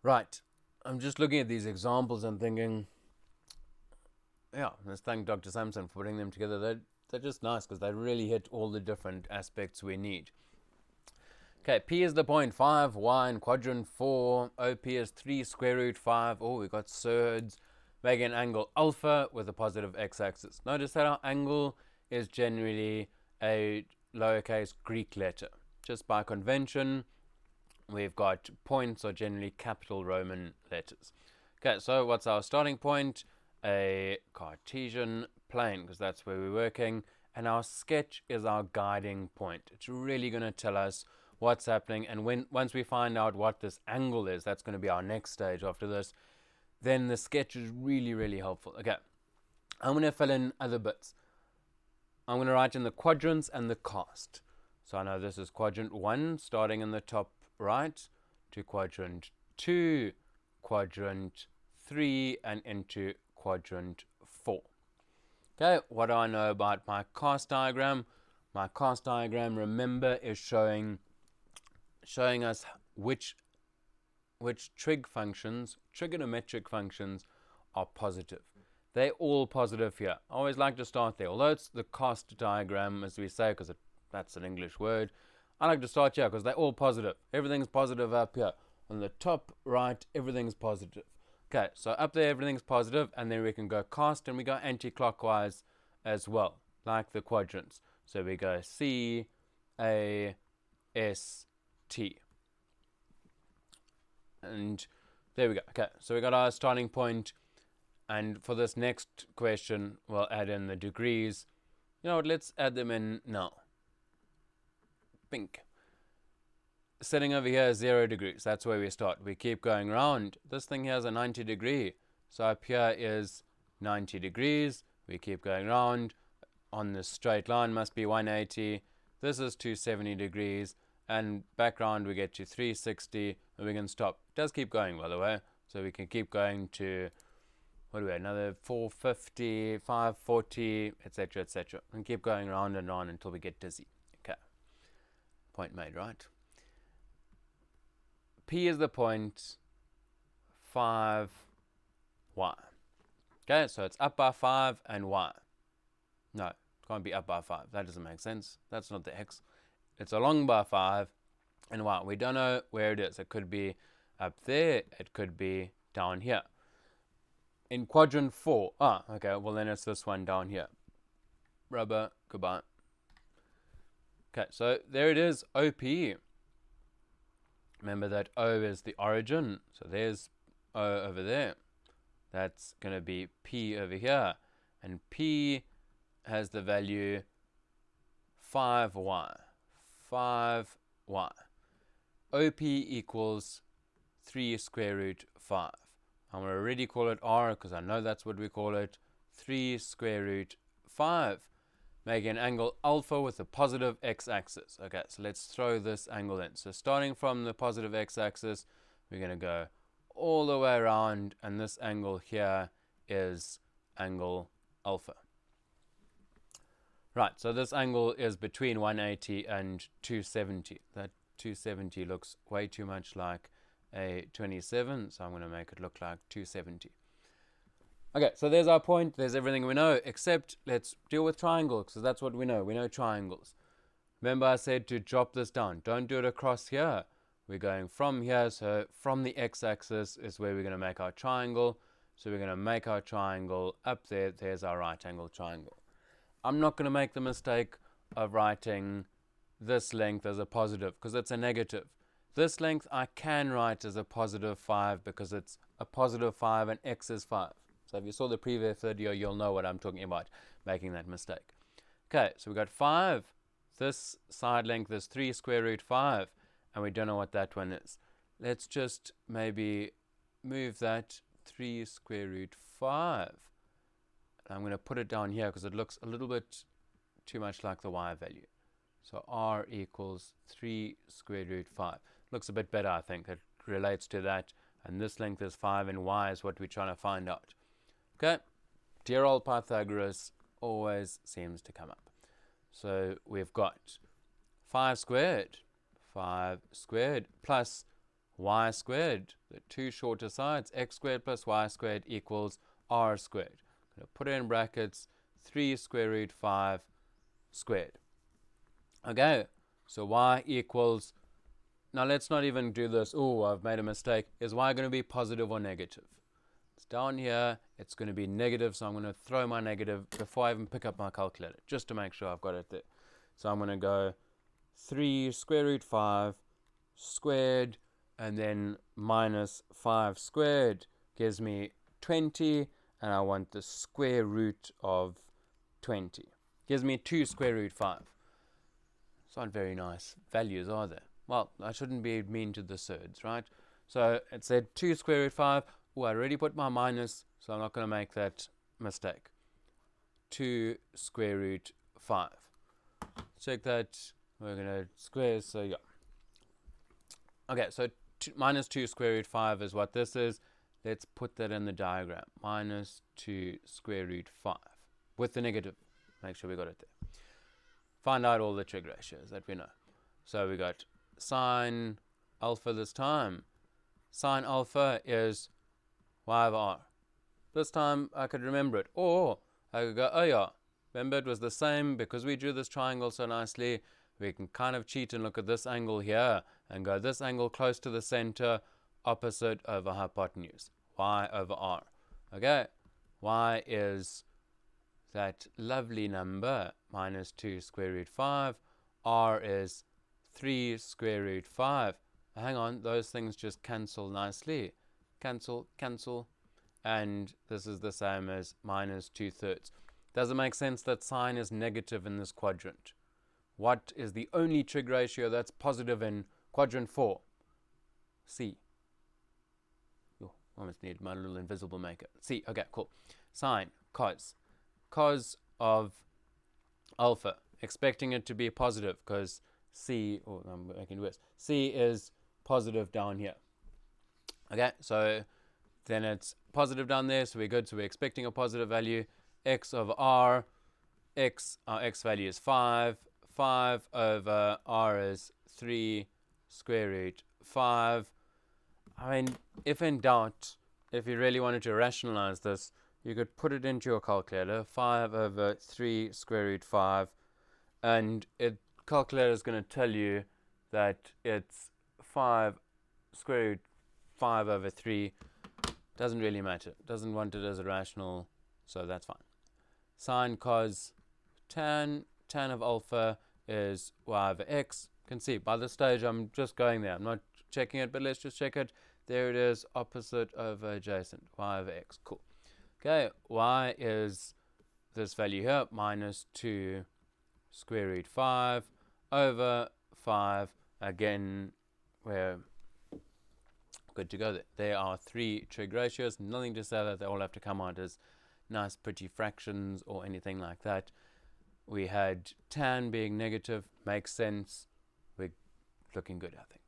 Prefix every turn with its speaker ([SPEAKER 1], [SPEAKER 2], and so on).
[SPEAKER 1] Right. I'm just looking at these examples and thinking, yeah, let's thank Dr. Sampson for putting them together. They're just nice because they really hit all the different aspects we need. Okay, P is the point 5, Y in quadrant 4, OP is 3 square root 5. Oh, we got surds. Make an angle alpha with a positive x-axis. Notice that our angle is generally a lowercase Greek letter. Just by convention, we've got points are generally capital Roman letters. Okay, so what's our starting point? A Cartesian plane, because that's where we're working. And our sketch is our guiding point. It's really going to tell us what's happening. And once we find out what this angle is, that's going to be our next stage after this, then the sketch is really, really helpful. Okay, I'm going to fill in other bits. I'm going to write in the quadrants and the cast. So I know this is quadrant 1, starting in the top right, to quadrant 2, quadrant 3, and into quadrant 4. Okay, what do I know about my cast diagram? My cast diagram, remember, is showing us which trig functions, trigonometric functions, are positive. They're all positive here. I always like to start there. Although it's the cast diagram, as we say, because that's an English word, I like to start here because they're all positive. Everything's positive up here. On the top right, everything's positive. Okay, so up there, everything's positive, and then we can go cast and we go anti-clockwise as well, like the quadrants. So we go C, A, S, T. And there we go. Okay, so we got our starting point. And for this next question, we'll add in the degrees. You know what, let's add them in now. Pink. Sitting over here is 0 degrees. That's where we start. We keep going around. This thing here is a 90 degree. So up here is 90 degrees. We keep going around. On this straight line must be 180. This is 270 degrees. And background we get to 360. And we can stop. It does keep going, by the way. So we can keep going to, what do we have, another 450, 540, etc., etc. And keep going around and on until we get dizzy. Okay. Point made, right? P is the point 5, Y. Okay, so it's up by 5 and Y. No, it can't be up by 5. That doesn't make sense. That's not the X. It's along by 5 and Y. We don't know where it is. It could be up there. It could be down here. In quadrant 4. Okay, well then it's this one down here. Rubber, goodbye. Okay, so there it is, OP. Remember that O is the origin. So there's O over there. That's going to be P over here. And P has the value 5Y. 5Y. OP equals 3 square root 5. I'm going to already call it R because I know that's what we call it. 3 square root 5. Make an angle alpha with a positive x-axis. Okay, so let's throw this angle in. So starting from the positive x-axis, we're going to go all the way around, and this angle here is angle alpha. Right, so this angle is between 180 and 270. That 270 looks way too much like a 27, so I'm going to make it look like 270. Okay, so there's our point. There's everything we know, except let's deal with triangles, because that's what we know. We know triangles. Remember I said to drop this down. Don't do it across here. We're going from here, so from the x-axis is where we're going to make our triangle. So we're going to make our triangle up there. There's our right angle triangle. I'm not going to make the mistake of writing this length as a positive, because it's a negative. This length I can write as a positive 5 because it's a positive 5 and x is 5. So if you saw the previous video, you'll know what I'm talking about, making that mistake. Okay, so we've got 5. This side length is 3 square root 5, and we don't know what that one is. Let's just maybe move that 3 square root 5. And I'm going to put it down here because it looks a little bit too much like the y value. So r equals 3 square root 5. Looks a bit better, I think. It relates to that. And this length is 5, and y is what we're trying to find out. Okay, dear old Pythagoras always seems to come up. So we've got 5 squared plus y squared, the two shorter sides, x squared plus y squared equals r squared. I'm going to put it in brackets, 3 square root 5 squared. Okay, so y equals, now let's not even do this, oh, I've made a mistake. Is y going to be positive or negative? It's down here, it's going to be negative, so I'm going to throw my negative before I even pick up my calculator, just to make sure I've got it there. So I'm going to go 3 square root 5 squared, and then minus 5 squared gives me 20, and I want the square root of 20. Gives me 2 square root 5. It's not very nice values, are they? Well, I shouldn't be mean to the surds, right? So it said 2 square root 5. Oh, I already put my minus, so I'm not going to make that mistake. 2 square root 5. Check that. We're going to square, so yeah. Okay, so minus 2 square root 5 is what this is. Let's put that in the diagram. Minus 2 square root 5 with the negative. Make sure we got it there. Find out all the trig ratios that we know. So we got sine alpha this time. Sine alpha is y over r. This time I could remember it. Or I could go, oh yeah, remember it was the same because we drew this triangle so nicely. We can kind of cheat and look at this angle here and go this angle close to the center, opposite over hypotenuse, y over r. Okay, y is that lovely number, minus 2 square root 5. R is 3 square root 5. Hang on, those things just cancel nicely. Cancel, cancel. And this is the same as minus 2/3. Does it make sense that sine is negative in this quadrant? What is the only trig ratio that's positive in quadrant 4? C. Oh, almost need my little invisible maker. C, okay, cool. Sine, cos. Cos of alpha, expecting it to be positive because C, or I'm making it worse, C is positive down here. Okay, so then it's positive down there, so we're good. So we're expecting a positive value. X over r, our x value is 5. 5 over r is 3 square root 5. I mean, if in doubt, if you really wanted to rationalize this, you could put it into your calculator, 5 over 3 square root 5, and calculator is going to tell you that it's 5 square root 5 over 3. Doesn't really matter. Doesn't want it as a rational, so that's fine. Sine, cos, tan of alpha is y over x. You can see by this stage I'm just going there. I'm not checking it, but let's just check it. There it is, opposite over adjacent, y over x. Cool. Okay, y is this value here, minus 2 square root 5 over 5. Again, we're good to go there. There are 3 trig ratios. Nothing to say that they all have to come out as nice, pretty fractions or anything like that. We had tan being negative. Makes sense. We're looking good, I think.